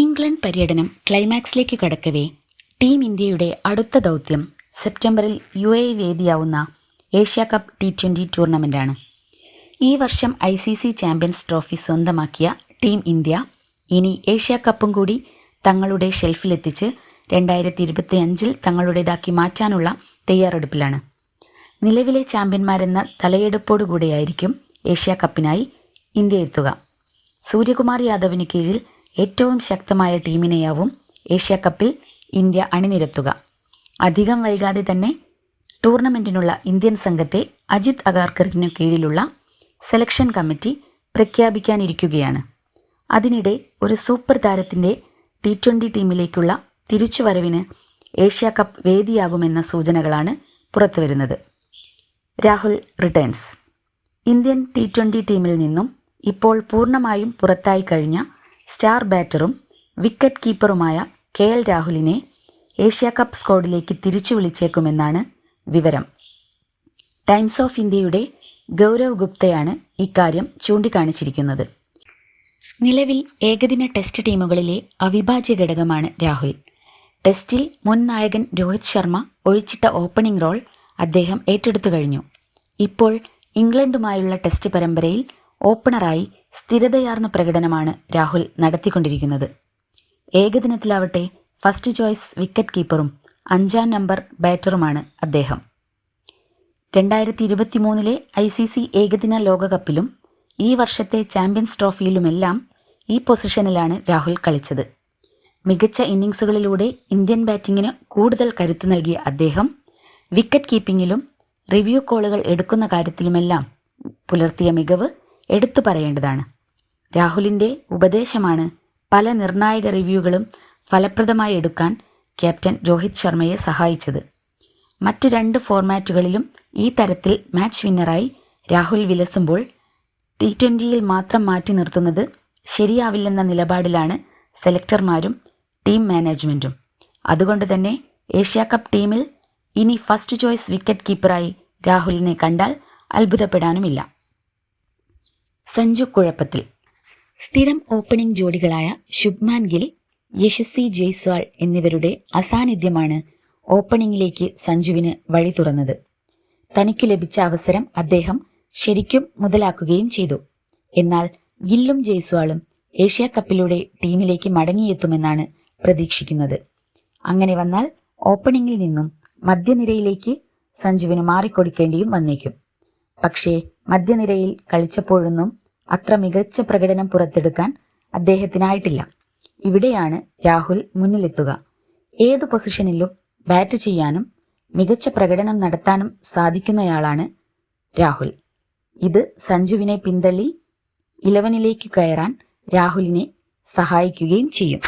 England പര്യടനം ക്ലൈമാക്സിലേക്ക് കടക്കവേ team ഇന്ത്യയുടെ അടുത്ത ദൗത്യം സെപ്റ്റംബറിൽ UAE വേദിയാവുന്ന ഏഷ്യ കപ്പ് T20 ടൂർണമെൻ്റാണ്. ഈ വർഷം ICC ചാമ്പ്യൻസ് ട്രോഫി സ്വന്തമാക്കിയ ടീം ഇന്ത്യ ഇനി ഏഷ്യ കപ്പും കൂടി തങ്ങളുടെ ഷെൽഫിലെത്തിച്ച് 2025 തങ്ങളുടേതാക്കി മാറ്റാനുള്ള തയ്യാറെടുപ്പിലാണ്. നിലവിലെ ചാമ്പ്യന്മാരെന്ന തലയെടുപ്പോടുകൂടിയായിരിക്കും ഏഷ്യ കപ്പിനായി ഇന്ത്യ എത്തുക. സൂര്യകുമാർ യാദവിന് കീഴിൽ ഏറ്റവും ശക്തമായ ടീമിനെയാവും ഏഷ്യ കപ്പിൽ ഇന്ത്യ അണിനിരത്തുക. അധികം വൈകാതെ തന്നെ ടൂർണമെൻറ്റിനുള്ള ഇന്ത്യൻ സംഘത്തെ അജിത് അഗാർക്കറിനു കീഴിലുള്ള സെലക്ഷൻ കമ്മിറ്റി പ്രഖ്യാപിക്കാനിരിക്കുകയാണ്. അതിനിടെ ഒരു സൂപ്പർ താരത്തിൻ്റെ T20 ടീമിലേക്കുള്ള തിരിച്ചുവരവിന് ഏഷ്യ കപ്പ് വേദിയാകുമെന്ന സൂചനകളാണ് പുറത്തുവരുന്നത്. രാഹുൽ റിട്ടേൺസ്. ഇന്ത്യൻ T20 ടീമിൽ നിന്നും ഇപ്പോൾ പൂർണ്ണമായും പുറത്തായി കഴിഞ്ഞ സ്റ്റാർ ബാറ്ററും വിക്കറ്റ് കീപ്പറുമായ KL രാഹുലിനെ ഏഷ്യ കപ്പ് സ്ക്വാഡിലേക്ക് തിരിച്ചു വിളിച്ചേക്കുമെന്നാണ് വിവരം. ടൈംസ് ഓഫ് ഇന്ത്യയുടെ ഗൗരവ് ഗുപ്തയാണ് ഇക്കാര്യം ചൂണ്ടിക്കാണിച്ചിരിക്കുന്നത്. നിലവിൽ ഏകദിന ടെസ്റ്റ് ടീമുകളിലെ അവിഭാജ്യ ഘടകമാണ് രാഹുൽ. ടെസ്റ്റിൽ മുൻ നായകൻ രോഹിത് ശർമ്മ ഒഴിച്ചിട്ട ഓപ്പണിംഗ് റോൾ അദ്ദേഹം ഏറ്റെടുത്തു കഴിഞ്ഞു. ഇപ്പോൾ ഇംഗ്ലണ്ടുമായുള്ള ടെസ്റ്റ് പരമ്പരയിൽ ഓപ്പണറായി സ്ഥിരതയാർന്ന പ്രകടനമാണ് രാഹുൽ നടത്തിക്കൊണ്ടിരിക്കുന്നത്. ഏകദിനത്തിലാവട്ടെ ഫസ്റ്റ് ചോയ്സ് വിക്കറ്റ് കീപ്പറും 5-ാം നമ്പർ ബാറ്ററുമാണ് അദ്ദേഹം. 2023 ICC ഏകദിന ലോകകപ്പിലും ഈ വർഷത്തെ ചാമ്പ്യൻസ് ട്രോഫിയിലുമെല്ലാം ഈ പൊസിഷനിലാണ് രാഹുൽ കളിച്ചത്. മികച്ച ഇന്നിംഗ്സുകളിലൂടെ ഇന്ത്യൻ ബാറ്റിങ്ങിന് കൂടുതൽ കരുത്ത് നൽകിയ അദ്ദേഹം വിക്കറ്റ് കീപ്പിങ്ങിലും റിവ്യൂ കോളുകൾ എടുക്കുന്ന കാര്യത്തിലുമെല്ലാം പുലർത്തിയ മികവ് എടുത്തു പറയേണ്ടതാണ്. രാഹുലിൻ്റെ ഉപദേശമാണ് പല നിർണായക റിവ്യൂകളും ഫലപ്രദമായി എടുക്കാൻ ക്യാപ്റ്റൻ രോഹിത് ശർമ്മയെ സഹായിച്ചത്. മറ്റ് 2 ഫോർമാറ്റുകളിലും ഈ തരത്തിൽ മാച്ച് വിന്നറായി രാഹുൽ വിലസുമ്പോൾ T20യിൽ മാത്രം മാറ്റി നിർത്തുന്നത് ശരിയാവില്ലെന്ന നിലപാടിലാണ് സെലക്ടർമാരും ടീം മാനേജ്മെൻറ്റും. അതുകൊണ്ട് തന്നെ ഏഷ്യ കപ്പ് ടീമിൽ ഇനി ഫസ്റ്റ് ചോയ്സ് വിക്കറ്റ് കീപ്പറായി രാഹുലിനെ കണ്ടാൽ അത്ഭുതപ്പെടാനുമില്ല. സഞ്ജു കുഴപ്പത്തിൽ. സ്ഥിരം ഓപ്പണിംഗ് ജോഡികളായ ശുഭ്മാൻ ഗിൽ, യശസ്വി ജയ്സ്വാൾ എന്നിവരുടെ അസാന്നിധ്യമാണ് ഓപ്പണിംഗിലേക്ക് സഞ്ജുവിന് വഴി തുറന്നത്. തനിക്ക് ലഭിച്ച അവസരം അദ്ദേഹം ശരിക്കും മുതലാക്കുകയും ചെയ്തു. എന്നാൽ ഗില്ലും ജയ്സ്വാളും ഏഷ്യ കപ്പിലൂടെ ടീമിലേക്ക് മടങ്ങിയെത്തുമെന്നാണ് പ്രതീക്ഷിക്കുന്നത്. അങ്ങനെ വന്നാൽ ഓപ്പണിംഗിൽ നിന്നും മധ്യനിരയിലേക്ക് സഞ്ജുവിന് മാറിക്കൊടുക്കേണ്ടിയും വന്നേക്കും. പക്ഷേ മധ്യനിരയിൽ കളിച്ചപ്പോഴൊന്നും അത്ര മികച്ച പ്രകടനം പുറത്തെടുക്കാൻ അദ്ദേഹത്തിനായിട്ടില്ല. ഇവിടെയാണ് രാഹുൽ മുന്നിലെത്തുക. ഏതു പൊസിഷനിലും ബാറ്റ് ചെയ്യാനും മികച്ച പ്രകടനം നടത്താനും സാധിക്കുന്നയാളാണ് രാഹുൽ. ഇത് സഞ്ജുവിനെ പിന്തള്ളി 11ലേക്ക് കയറാൻ രാഹുലിനെ സഹായിക്കുകയും ചെയ്യും.